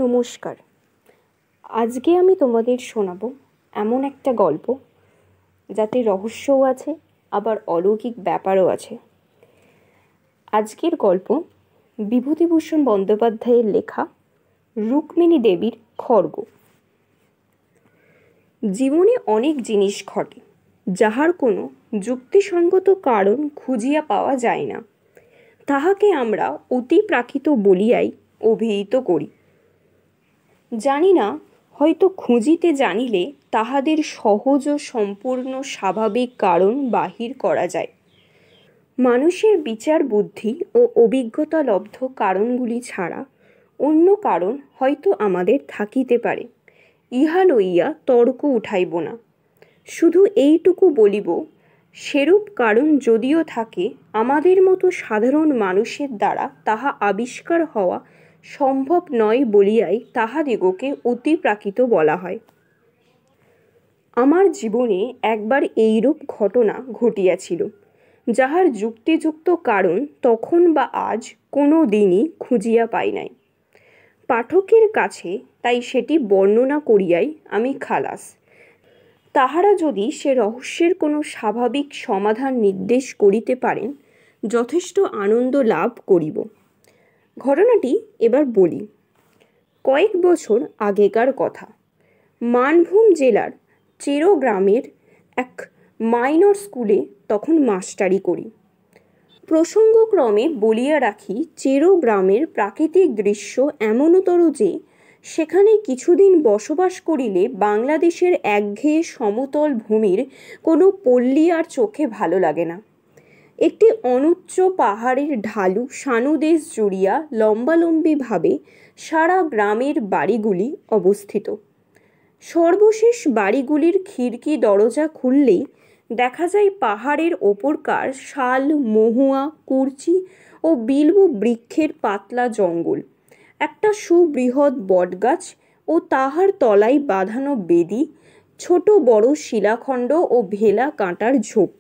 নমস্কার। আজকে আমি তোমাদের শোনাবো এমন একটা গল্প যাতে রহস্যও আছে আবার অলৌকিক ব্যাপারও আছে। আজকের গল্প বিভূতিভূষণ বন্দ্যোপাধ্যায়ের লেখা রুক্মিণী দেবীর খড়গ। জীবনে অনেক জিনিস ঘটে যাহার কোনো যুক্তিসঙ্গত কারণ খুঁজিয়া পাওয়া যায় না, তাহাকে আমরা অতিপ্রাকৃত বলিয়াই অভিহিত করি। জানি না, হয়তো খুঁজিতে জানিলে তাহাদের সহজ ও সম্পূর্ণ স্বাভাবিক কারণ বাহির করা যায়। মানুষের বিচার বুদ্ধি ও অভিজ্ঞতালব্ধ কারণগুলি ছাড়া অন্য কারণ হয়তো আমাদের থাকিতে পারে, ইহা লইয়া তর্ক উঠাইব না। শুধু এইটুকু বলিব, সেরূপ কারণ যদিও থাকে, আমাদের মতো সাধারণ মানুষের দ্বারা তাহা আবিষ্কার হওয়া সম্ভব নয় বলিয়াই তাহাদিগকে অতিপ্রাকৃত বলা হয়। আমার জীবনে একবার এইরূপ ঘটনা ঘটিয়াছিল, যাহার যুক্তিযুক্ত কারণ তখন বা আজ কোনো দিনই খুঁজিয়া পাই নাই। পাঠকের কাছে তাই সেটি বর্ণনা করিয়াই আমি খালাস। তাহারা যদি সে রহস্যের কোনো স্বাভাবিক সমাধান নির্দেশ করিতে পারেন, যথেষ্ট আনন্দ লাভ করিব। ঘটনাটি এবার বলি। কয়েক বছর আগেকার কথা। মানভূম জেলার চেরো গ্রামের এক মাইনর স্কুলে তখন মাস্টারি করি। প্রসঙ্গক্রমে বলিয়া রাখি, চেরো গ্রামের প্রাকৃতিক দৃশ্য এমনতর যে সেখানে কিছুদিন বসবাস করিলে বাংলাদেশের একঘেয়ে সমতল ভূমির কোনো পল্লী আর চোখে ভালো লাগে না। একটি অনুচ্চ পাহাড়ের ঢালু সানুদেশ জুড়িয়া লম্বালম্বিভাবে সারা গ্রামের বাড়িগুলি অবস্থিত। সর্বশেষ বাড়িগুলির খিড়কি দরজা খুললেই দেখা যায় পাহাড়ের ওপরকার শাল, মহুয়া, কুরচি ও বিল্ব বৃক্ষের পাতলা জঙ্গল, একটা সুবৃহৎ বটগাছ ও তাহার তলায় বাঁধানো বেদি, ছোট বড় শিলাখণ্ড ও ভেলা কাঁটার ঝোপ।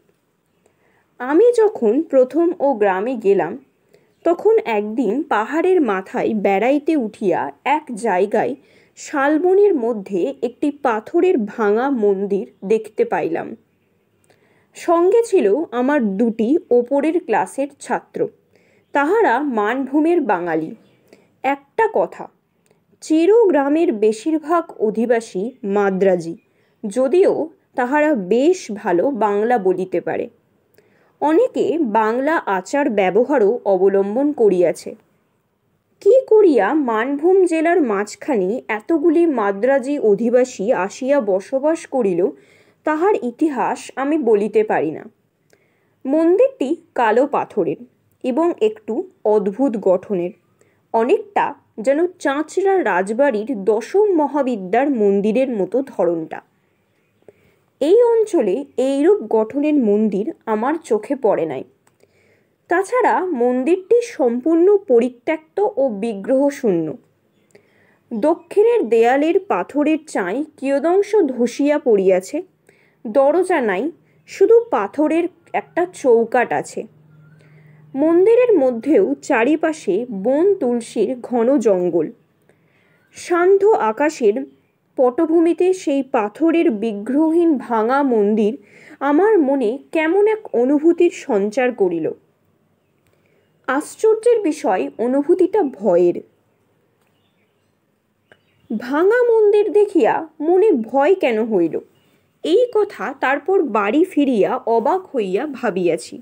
আমি যখন প্রথম ও গ্রামে গেলাম, তখন একদিন পাহাড়ের মাথায় বেড়াইতে উঠিয়া এক জায়গায় শালবনের মধ্যে একটি পাথরের ভাঙা মন্দির দেখতে পাইলাম। সঙ্গে ছিল আমার দুটি ওপরের ক্লাসের ছাত্র, তাহারা মানভূমের বাঙালি। একটা কথা, চেরো গ্রামের বেশিরভাগ অধিবাসী মাদ্রাজি, যদিও তাহারা বেশ ভালো বাংলা বলিতে পারে। অনেকে বাংলা আচার ব্যবহারও অবলম্বন করিয়াছে। কি করিয়া মানভূম জেলার মাঝখানে এতগুলি মাদ্রাজি অধিবাসী আসিয়া বসবাস করিল, তাহার ইতিহাস আমি বলিতে পারি না। মন্দিরটি কালো পাথরের এবং একটু অদ্ভুত গঠনের, অনেকটা যেন চাঁচড়া রাজবাড়ির দশম মহাবিদ্যার মন্দিরের মতো ধরনটা। এই অঞ্চলে এইরূপ গঠনের মন্দির আমার চোখে পড়ে নাই। তাছাড়া মন্দিরটি সম্পূর্ণ পরিত্যক্ত ও বিগ্রহশূন্য। দক্ষিণের দেয়ালের পাথরের চাঁই কিয়দংশ ধসিয়া পড়িয়াছে, দরজা নাই, শুধু পাথরের একটা চৌকাঠ আছে। মন্দিরের মধ্যেও চারিপাশে বন তুলসীর ঘন জঙ্গল। শান্ত আকাশের পটভূমিতে সেই পাথরের বিগ্রহহীন ভাঙা মন্দির আমার মনে কেমন এক অনুভূতির সঞ্চার করিল। আশ্চর্যের বিষয়, অনুভূতিটা ভয়ের। ভাঙা মন্দির দেখিয়া মনে ভয় কেন হইল, এই কথা তারপর বাড়ি ফিরিয়া অবাক হইয়া ভাবিয়াছি।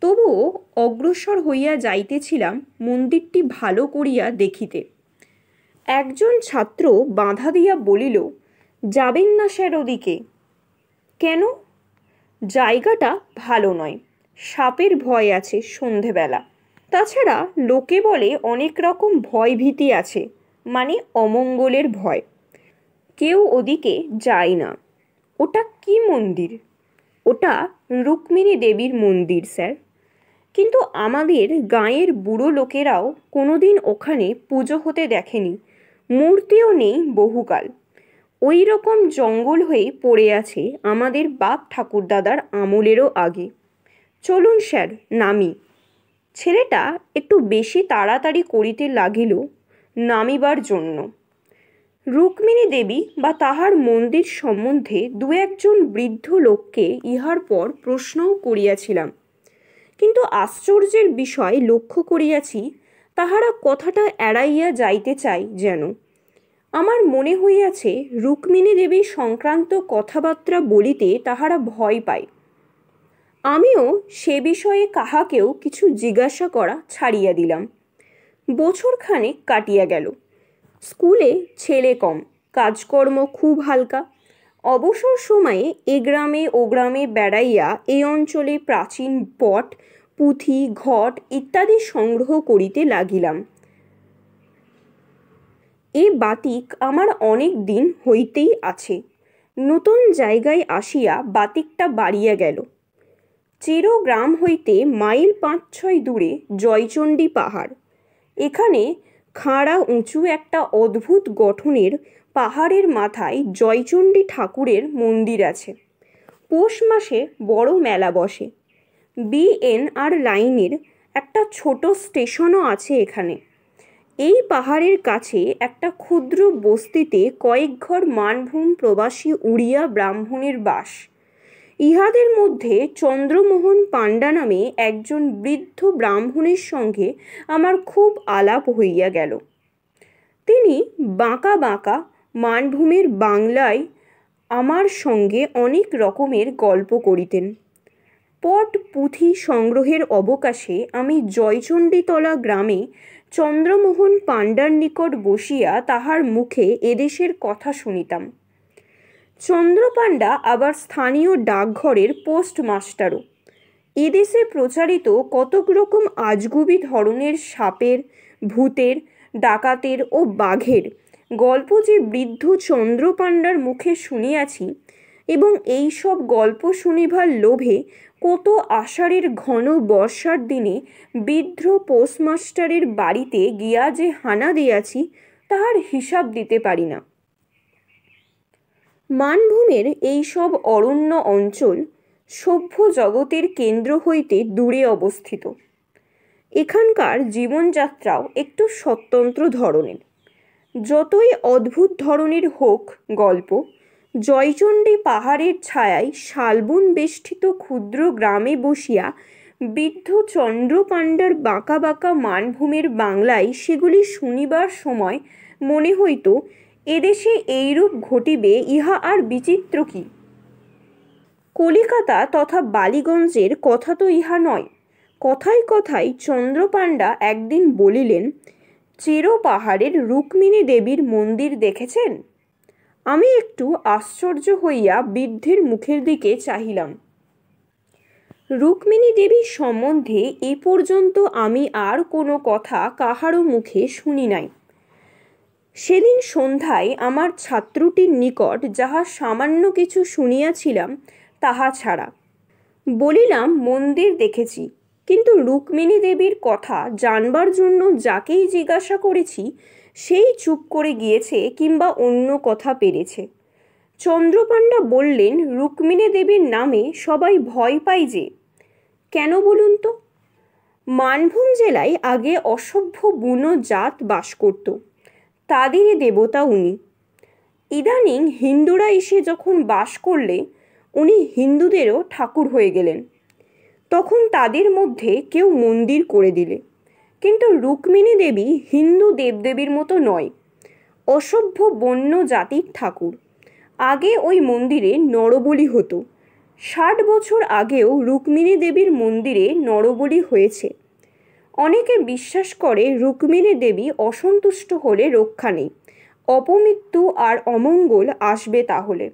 তবুও অগ্রসর হইয়া যাইতেছিলাম মন্দিরটি ভালো করিয়া দেখিতে। একজন ছাত্র বাধা দিয়া বলিল, যাবেন না স্যার ওদিকে। কেন? জায়গাটা ভালো নয়, সাপের ভয় আছে সন্ধেবেলা। তাছাড়া লোকে বলে অনেক রকম ভয় ভীতি আছে, মানে অমঙ্গলের ভয়। কেউ ওদিকে যায় না। ওটা কি মন্দির? ওটা রুক্মিণী দেবীর মন্দির স্যার। কিন্তু আমাদের গাঁয়ের বুড়ো লোকেরাও কোনোদিন ওখানে পুজো হতে দেখেনি, মূর্তিও নেই বহুকাল। ওই রকম জঙ্গল হয়ে পড়ে আছে আমাদের বাপ ঠাকুরদাদার আমলেরও আগে। চলুন স্যার, নামি। ছেলেটা একটু বেশি তাড়াতাড়ি করিতে লাগিল, নামিবার জন্য। রুক্মিণী দেবী বা তাহার মন্দির সম্বন্ধে দু একজন বৃদ্ধ লোককে ইহার পর প্রশ্নও করিয়াছিলাম, কিন্তু আশ্চর্যের বিষয় লক্ষ্য করিয়াছি তাহারা কথাটা এড়াইয়া যাইতে চায় যেন। আমার মনে হইয়াছে রুক্মিণী দেবী সংক্রান্ত কথাবার্তা বলিতে তাহারা ভয় পায়। আমিও সে বিষয়ে কাহাকেও কিছু জিজ্ঞাসা করা ছাড়িয়া দিলাম। বছরখানেক কাটিয়া গেল। স্কুলে ছেলে কম, কাজকর্ম খুব হালকা। অবসর সময়ে এ গ্রামে ও গ্রামে বেড়াইয়া এই অঞ্চলে প্রাচীন পট, পুঁথি, ঘট ইত্যাদি সংগ্রহ করিতে লাগিলাম। এ বাতিক আমার অনেক দিন হইতেই আছে। নতুন জায়গায় আসিয়া বাতিকটা বাড়িয়া গেল। চেরো গ্রাম হইতে মাইল ৫-৬ দূরে জয়চণ্ডী পাহাড়। এখানে খাঁড়া উঁচু একটা অদ্ভুত গঠনের পাহাড়ের মাথায় জয়চণ্ডী ঠাকুরের মন্দির আছে। পৌষ মাসে বড় মেলা বসে। BNR লাইনের একটা ছোট স্টেশনও আছে এখানে। এই পাহাড়ের কাছে একটা ক্ষুদ্র বস্তিতে কয়েক ঘর মানভূম প্রবাসী উড়িয়া ব্রাহ্মণের বাস। ইহাদের মধ্যে চন্দ্রমোহন পাণ্ডা নামে একজন বৃদ্ধ ব্রাহ্মণের সঙ্গে আমার খুব আলাপ হইয়া গেল। তিনি বাঁকা বাঁকা মানভূমের বাংলায় আমার সঙ্গে অনেক রকমের গল্প করিতেন। পট পুঁথি সংগ্রহের অবকাশে আমি জয়চণ্ডীতলা গ্রামে চন্দ্রমোহন পাণ্ডার নিকট বসিয়া তাহার মুখে এদেশের কথা শুনিতাম। চন্দ্রপাণ্ডা আবার স্থানীয় ডাকঘরের পোস্টমাস্টারও। এদেশে প্রচারিত কতক রকম আজগুবি ধরনের সাপের, ভূতের, ডাকাতের ও বাঘের গল্প যে বৃদ্ধ চন্দ্রপাণ্ডার মুখে শুনিয়াছি, এবং এই সব গল্প শুনিবার লোভে কত আষাঢ়ের ঘন বর্ষার দিনে বৃদ্ধ পোস্টমাস্টারের বাড়িতে গিয়া যে হানা দিয়াছি তাহার হিসাব দিতে পারি না। মানভূমের এই সব অরণ্য অঞ্চল সভ্য জগতের কেন্দ্র হইতে দূরে অবস্থিত। এখানকার জীবনযাত্রাও একটু স্বতন্ত্র ধরনের। যতই অদ্ভুত ধরনের হোক গল্প, জয়চণ্ডী পাহাড়ের ছায়ায় শালবন বেষ্টিত ক্ষুদ্র গ্রামে বসিয়া বৃদ্ধ চন্দ্রপাণ্ডার বাঁকা বাঁকা মানভূমের বাংলায় সেগুলি শুনিবার সময় মনে হইত এদেশে এইরূপ ঘটিবে ইহা আর বিচিত্র কি। কলিকাতা তথা বালিগঞ্জের কথা তো ইহা নয়। কথায় কথায় চন্দ্রপাণ্ডা একদিন বলিলেন, চেরো পাহাড়ের রুক্মিণী দেবীর মন্দির দেখেছেন? আমি একটু আশ্চর্য হইয়া বৃদ্ধের মুখের দিকে চাহিলাম। রুক্মিণী দেবীর সম্বন্ধে এ পর্যন্ত আমি আর কোনো কথা কাহারও মুখে শুনি নাই। সেদিন সন্ধ্যায় আমার ছাত্রটির নিকট যাহা সামান্য কিছু শুনিয়াছিলাম তাহা ছাড়া। বলিলাম, মন্দির দেখেছি, কিন্তু রুক্মিণী দেবীর কথা জানবার জন্য যাকেই জিজ্ঞাসা করেছি সেই চুপ করে গিয়েছে কিংবা অন্য কথা পেরেছে। চন্দ্রপাণ্ডা বললেন, রুক্মিণী দেবীর নামে সবাই ভয় পায় যে। কেন বলুন তো? মানভূম জেলায় আগে অসভ্য বুনো জাত বাস করত, তাদেরই দেবতা উনি। ইদানিং হিন্দুরা এসে যখন বাস করলে উনি হিন্দুদেরও ঠাকুর হয়ে গেলেন। তখন তাদের মধ্যে কেউ মন্দির করে দিলে। কিন্তু রুক্মিণী দেবী হিন্দু দেবদেবীর মতো নয়, অসভ্য বন্য জাতির ঠাকুর। আগে ওই মন্দিরে নরবলি হতো। 60 বছর আগেও রুক্মিণী দেবীর মন্দিরে নরবলি হয়েছে। অনেকে বিশ্বাস করে রুক্মিণী দেবী অসন্তুষ্ট হলে রক্ষা নেই, অপমৃত্যু আর অমঙ্গল আসবে তাহলে।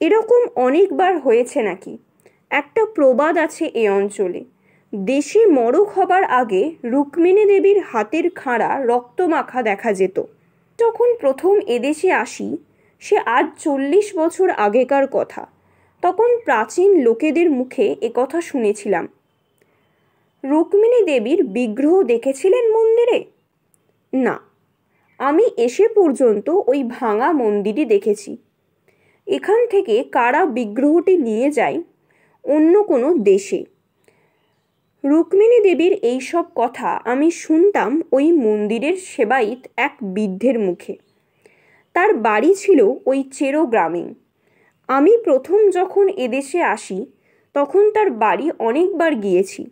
এরকম অনেকবার হয়েছে নাকি। একটা প্রবাদ আছে এ অঞ্চলে, দেশে মড়ক হবার আগে রুক্মিণী দেবীর হাতের খাঁড়া রক্তমাখা দেখা যেত। যখন প্রথম এদেশে আসি, সে আজ 40 বছর আগেকার কথা, তখন প্রাচীন লোকেদের মুখে একথা শুনেছিলাম। রুক্মিণী দেবীর বিগ্রহ দেখেছিলেন মন্দিরে? না, আমি এসে পর্যন্ত ওই ভাঙা মন্দিরই দেখেছি। এখান থেকে কারা বিগ্রহটি নিয়ে যায় অন্য কোনো দেশে। রুক্মিণী দেবীর এইসব কথা আমি শুনতাম ওই মন্দিরের সেবায়িত এক বৃদ্ধের মুখে। তার বাড়ি ছিল ওই চেরো গ্রামে। আমি প্রথম যখন এদেশে আসি তখন তার বাড়ি অনেকবার গিয়েছি।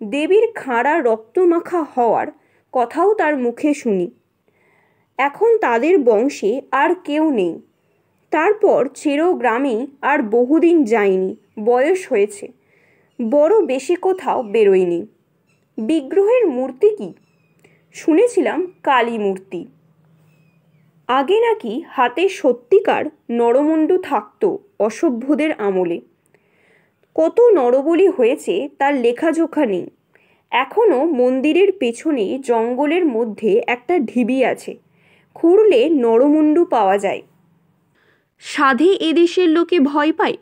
দেবীর খাঁড়া রক্তমাখা হওয়ার কথাও তার মুখে শুনি। এখন তাদের বংশে আর কেউ নেই। তারপর চেরো গ্রামে আর বহুদিন যায়নি, বয়স হয়েছে, বড় বেশি কোথাও বেরোয়নি। বিগ্রহের মূর্তি কি? শুনেছিলাম কালী মূর্তি। আগে নাকি হাতে সত্যিকার নরমুণ্ডু থাকতো অসভ্যদের আমলে। কত নরবলি হয়েছে তার লেখাজোখা নেই। এখনও মন্দিরের পেছনে জঙ্গলের মধ্যে একটা ঢিবি আছে, খুঁড়লে নরমুণ্ডু পাওয়া যায়। সাধে এদেশের লোকে ভয় পায়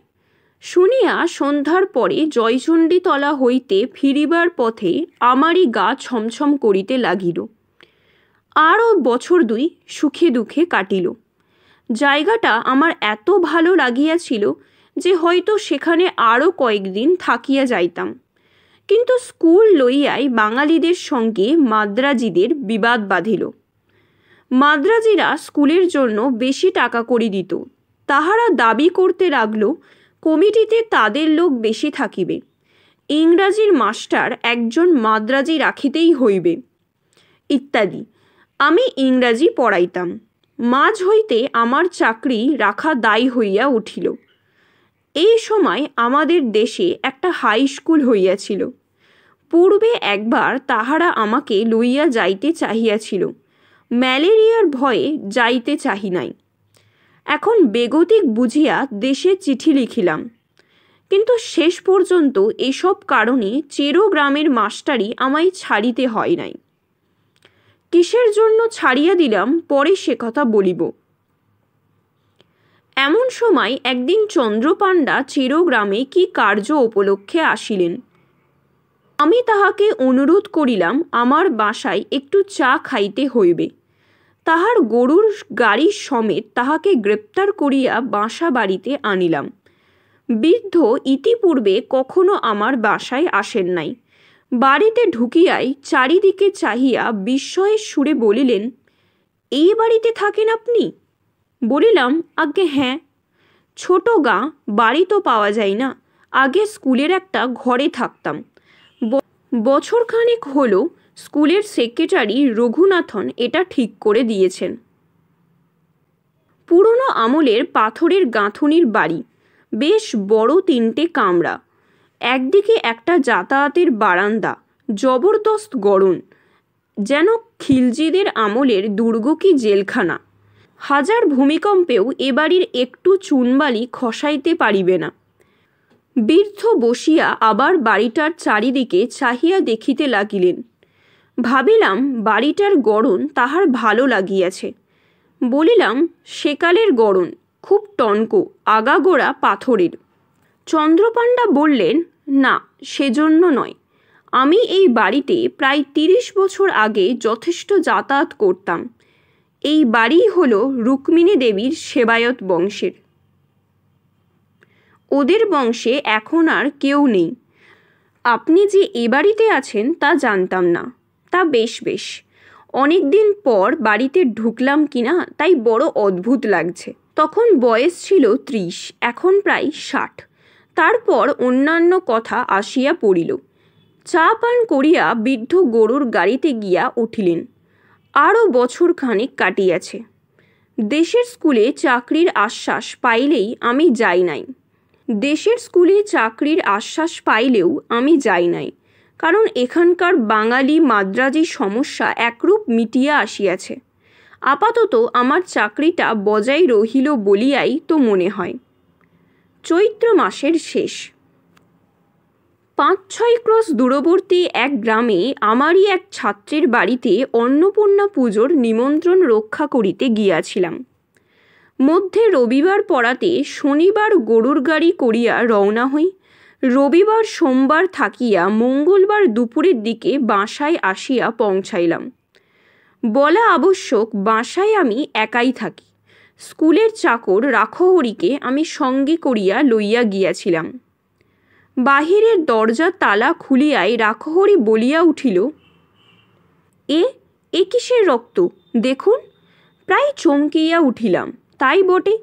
শুনিয়া সন্ধ্যার পরে জয়চণ্ডীতলা হইতে ফিরিবার পথে আমারই গা ছমছম করিতে লাগিল। আরও বছর দুই সুখে দুঃখে কাটিল। জায়গাটা আমার এত ভালো লাগিয়াছিল যে হয়তো সেখানে আরও কয়েকদিন থাকিয়া যাইতাম। কিন্তু স্কুল লইয়াই বাঙালিদের সঙ্গে মাদ্রাজিদের বিবাদ বাঁধিল। মাদ্রাজিরা স্কুলের জন্য বেশি টাকা করি দিত। তাহারা দাবি করতে লাগল কমিটিতে তাদের লোক বেশি থাকিবে, ইংরাজির মাস্টার একজন মাদ্রাজি রাখিতেই হইবে ইত্যাদি। আমি ইংরাজি পড়াইতাম। মাঝ হইতে আমার চাকরি রাখা দায়ী হইয়া উঠিল। এই সময় আমাদের দেশে একটা হাই স্কুল হইয়াছিল। পূর্বে একবার তাহারা আমাকে লইয়া যাইতে চাহিয়াছিল। ম্যালেরিয়ার ভয়ে যাইতে চাহি নাই। এখন বেগতিক বুঝিয়া দেশে চিঠি লিখিলাম, কিন্তু শেষ পর্যন্ত এসব কারণে চেরো গ্রামের মাস্টারই আমায় ছাড়িতে হয় নাই। কিসের জন্য ছাড়িয়া দিলাম পরে সে কথা বলিব। এমন সময় একদিন চন্দ্রপাণ্ডা চেরো গ্রামে কি কার্য উপলক্ষে আসিলেন। আমি তাহাকে অনুরোধ করিলাম আমার বাসায় একটু চা খাইতে হইবে। তাহার গরুর গাড়ি সমেত তাহাকে গ্রেপ্তার করিয়া বাসা বাড়িতে আনিলাম। বৃদ্ধ ইতিপূর্বে কখনো আমার বাসায় আসেন নাই। বাড়িতে ঢুকিয়াই চারিদিকে চাহিয়া বিস্ময়ের সুরে বলিলেন, এই বাড়িতে থাকেন আপনি? বলিলাম, আজ্ঞে হ্যাঁ। ছোট গাঁ, বাড়ি তো পাওয়া যায় না। আগে স্কুলের একটা ঘরে থাকতাম। বছরখানেক হলো স্কুলের সেক্রেটারি রঘুনাথন এটা ঠিক করে দিয়েছেন। পুরনো আমলের পাথরের গাঁথুনির বাড়ি, বেশ বড় 3টে কামরা, একদিকে একটা যাতায়াতের বারান্দা, জবরদস্ত গড়ন, যেন খিলজিদের আমলের দুর্গ কি জেলখানা। হাজার ভূমিকম্পেও এ বাড়ির একটু চুনবালি খসাইতে পারিবে না। বৃদ্ধ বসিয়া আবার বাড়িটার চারিদিকে চাহিয়া দেখিতে লাগিলেন। ভাবিলাম বাড়িটার গড়ন তাহার ভালো লাগিয়াছে। বলিলাম, সেকালের গড়ন, খুব টনকো, আগাগোড়া পাথরের। চন্দ্রপাণ্ডা বললেন, না, সেজন্য নয়। আমি এই বাড়িতে প্রায় 30 বছর আগে যথেষ্ট যাতায়াত করতাম। এই বাড়িই হলো রুক্মিণী দেবীর সেবায়ত বংশের। ওদের বংশে এখন আর কেউ নেই। আপনি যে এ বাড়িতে আছেন তা জানতাম না। তা বেশ বেশ, অনেক দিন পর বাড়িতে ঢুকলাম কিনা তাই বড় অদ্ভুত লাগছে। তখন বয়স ছিল 30, এখন প্রায় 60। তারপর অন্যান্য কথা আসিয়া পড়িল। চা পান করিয়া বৃদ্ধ গরুর গাড়িতে গিয়া উঠিলেন। আরও বছরখানেক কাটিয়াছে। দেশের স্কুলে চাকরির আশ্বাস পাইলেই আমি যাই নাই। দেশের স্কুলে চাকরির আশ্বাস পাইলেও আমি যাই নাই, কারণ এখানকার বাঙালি মাদ্রাজি সমস্যা একরূপ মিটিয়া আসিয়াছে। আপাতত আমার চাকরিটা বজায় রহিল বলিয়াই তো মনে হয়। চৈত্র মাসের শেষ। 5-6 ক্রোশ দূরবর্তী এক গ্রামে আমারই এক ছাত্রের বাড়িতে অন্নপূর্ণা পুজোর নিমন্ত্রণ রক্ষা করিতে গিয়াছিলাম। মধ্যে রবিবার পড়াতে শনিবার গরুর গাড়ি করিয়া রওনা হই। রবিবার সোমবার থাকিয়া মঙ্গলবার দুপুরের দিকে বাসায় আসিয়া পৌঁছাইলাম। বলা আবশ্যক, বাসায় আমি একাই থাকি। স্কুলের চাকর রাখহরিকে আমি সঙ্গে করিয়া লইয়া গিয়াছিলাম। বাহিরের দরজা তালা খুলিয়াই রাখহরি বলিয়া উঠিল, এ কিসের রক্ত দেখুন। প্রায় চমকিয়া উঠিলাম। তাই বটে,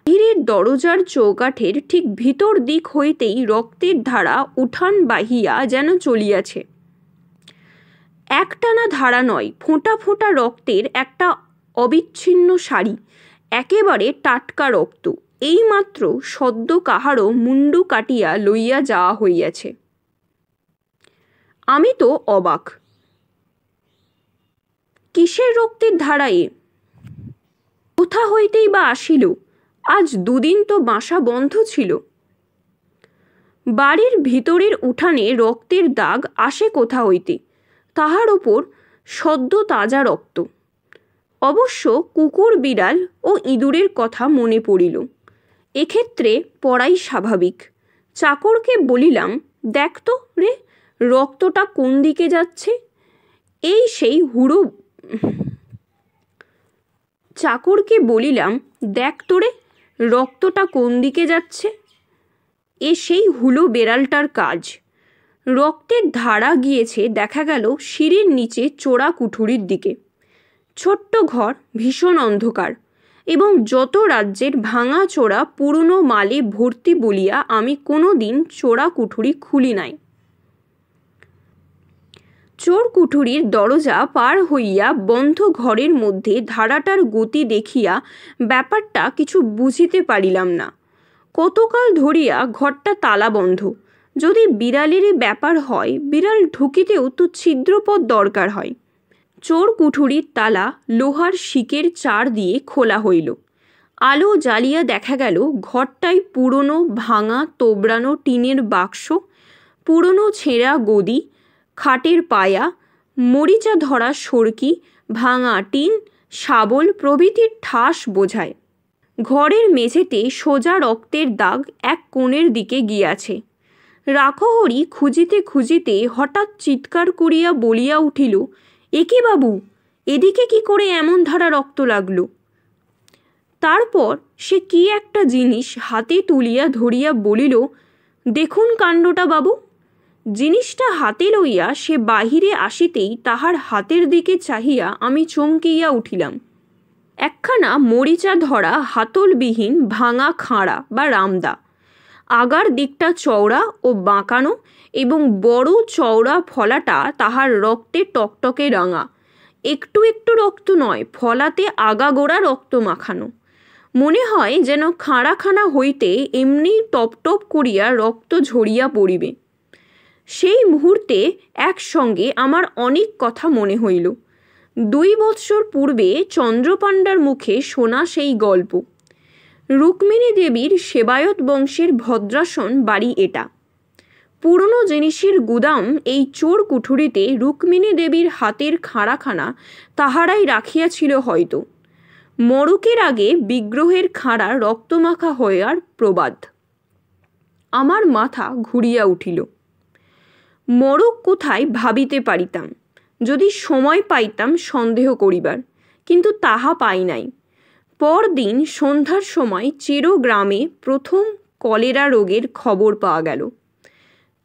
বাহিরের দরজার চৌকাঠের ঠিক ভিতর দিক হইতেই রক্তের ধারা উঠান বাহিয়া যেন চলিয়াছে। একটানা ধারা নয়, ফোঁটা ফোঁটা রক্তের একটা অবিচ্ছিন্ন সারি, একেবারে টাটকা রক্ত। এইমাত্র সদ্য কাহারও মুন্ডু কাটিয়া লইয়া যাওয়া হইয়াছে। আমি তো অবাক। কিসের রক্তের ধারা এ? কোথা হইতেই বা আসিল? আজ দুদিন তো বাসা বন্ধ ছিল। বাড়ির ভিতরের উঠানে রক্তের দাগ আসে কোথা হইতে? তাহার ওপর সদ্য তাজা রক্ত। অবশ্য কুকুর বিড়াল ও ইঁদুরের কথা মনে পড়িল। এক্ষেত্রে পড়াই স্বাভাবিক। চাকরকে বলিলাম, দেখ তো রে, রক্তটা কোন দিকে যাচ্ছে। এই সেই হুড়ো চাকরকে বলিলাম, দেখ তো রে, রক্তটা কোন দিকে যাচ্ছে। এ সেই হুলো বেড়ালটার কাজ। রক্তের ধারা গিয়েছে দেখা গেল সিঁড়ির নিচে চোরা কুঠুরির দিকে। ছোট্ট ঘর, ভীষণ অন্ধকার, এবং যত রাজ্যের ভাঙা চোরা পুরনো মালে ভর্তি বলিয়া আমি কোনো দিন চোরা কুঠুরি খুলি নাই। চোর কুঠুরির দরজা পার হইয়া বন্ধ ঘরের মধ্যে ধারাটার গতি দেখিয়া ব্যাপারটা কিছু বুঝিতে পারিলাম না। কতকাল ধরিয়া ঘরটা তালা বন্ধ। যদি বিড়ালেরই ব্যাপার হয়, বিড়াল ঢুকিতেও তো ছিদ্রপথ দরকার হয়। চোর কুঠুরির তালা লোহার শিকের চার দিয়ে খোলা হইল। আলো জ্বালিয়া দেখা গেল ঘরটায় পুরনো ভাঙা তোবড়ানো টিনের বাক্স, পুরনো ছেঁড়া গদি, খাটের পায়া, মরিচা ধরা সরকি, ভাঙা টিন, শাবল প্রভৃতির ঠাস বোঝায়। ঘরের মেঝেতে সোজা রক্তের দাগ এক কোণের দিকে গিয়াছে। রাখহরি খুঁজিতে খুঁজিতে হঠাৎ চিৎকার করিয়া বলিয়া উঠিল, এ কি বাবু, এদিকে কি করে এমন ধারা রক্ত লাগলো? তারপর সে কি একটা জিনিস হাতে তুলিয়া ধরিয়া বলিল, দেখুন কাণ্ডটা বাবু। জিনিসটা হাতে লইয়া সে বাহিরে আসিতেই তাহার হাতের দিকে চাহিয়া আমি চমকিয়া উঠিলাম। একখানা মরিচা ধরা হাতলবিহীন ভাঙা খাঁড়া বা রামদা। আগার দিকটা চওড়া ও বাঁকানো, এবং বড় চওড়া ফলাটা তাহার রক্তে টকটকে রাঙা। একটু একটু রক্ত নয়, ফলাতে আগাগোড়া রক্ত মাখানো। মনে হয় যেন খাঁড়াখানা হইতে এমনি টপ টপ করিয়া রক্ত ঝরিয়া পড়িবে। সেই মুহূর্তে একসঙ্গে আমার অনেক কথা মনে হইল। 2 বৎসর পূর্বে চন্দ্রপাণ্ডার মুখে শোনা সেই গল্প। রুক্মিণী দেবীর সেবায়ত বংশের ভদ্রাসন বাড়ি এটা। পুরনো জিনিসের গুদাম এই চোর কুঠুরিতে রুক্মিণী দেবীর হাতের খাঁড়াখানা তাহারাই রাখিয়াছিল হয়তো। মড়কের আগে বিগ্রহের খাঁড়া রক্তমাখা হইয়ার প্রবাদ। আমার মাথা ঘুরিয়া উঠিল। মড়ক কোথায় ভাবিতে পারিতাম, যদি সময় পাইতাম সন্দেহ করিবার, কিন্তু তাহা পাই নাই। পরদিন সন্ধ্যার সময় চেরো গ্রামে প্রথম কলেরা রোগের খবর পাওয়া গেল।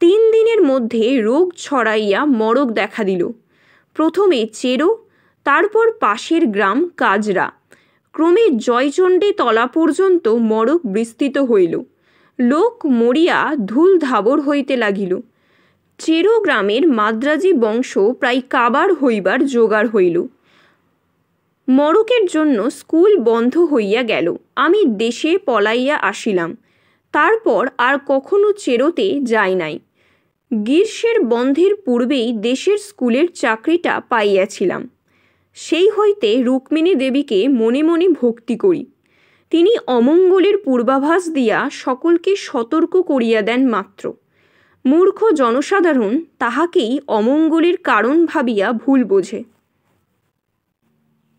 3 দিনের মধ্যে রোগ ছড়াইয়া মড়ক দেখা দিল। প্রথমে চেরো, তারপর পাশের গ্রাম কাজরা, ক্রমে জয়চণ্ডী তলা পর্যন্ত মড়ক বিস্তৃত হইল। লোক মরিয়া ধুল ধাবর হইতে লাগিল। চেরো গ্রামের মাদ্রাজি বংশ প্রায় কাবার হইবার জোগাড় হইল। মড়কের জন্য স্কুল বন্ধ হইয়া গেল। আমি দেশে পলাইয়া আসিলাম। তারপর আর কখনো চেরোতে যাই নাই। গ্রীষ্মের বন্ধের পূর্বেই দেশের স্কুলের চাকরিটা পাইয়াছিলাম। সেই হইতে রুক্মিণী দেবীকে মনে মনে ভক্তি করি। তিনি অমঙ্গলের পূর্বাভাস দিয়া সকলকে সতর্ক করিয়া দেন মাত্র। মূর্খ জনসাধারণ তাহাকেই অমঙ্গলের কারণ ভাবিয়া ভুল বোঝে।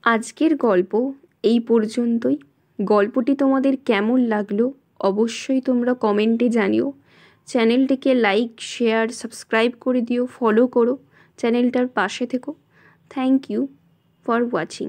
আজকের গল্প এই পর্যন্তই। গল্পটি তোমাদের কেমন লাগলো অবশ্যই তোমরা কমেন্টে জানিও। চ্যানেলটিকে লাইক, শেয়ার, সাবস্ক্রাইব করে দিও, ফলো করো, চ্যানেলটার পাশে থেকো। Thank you for watching.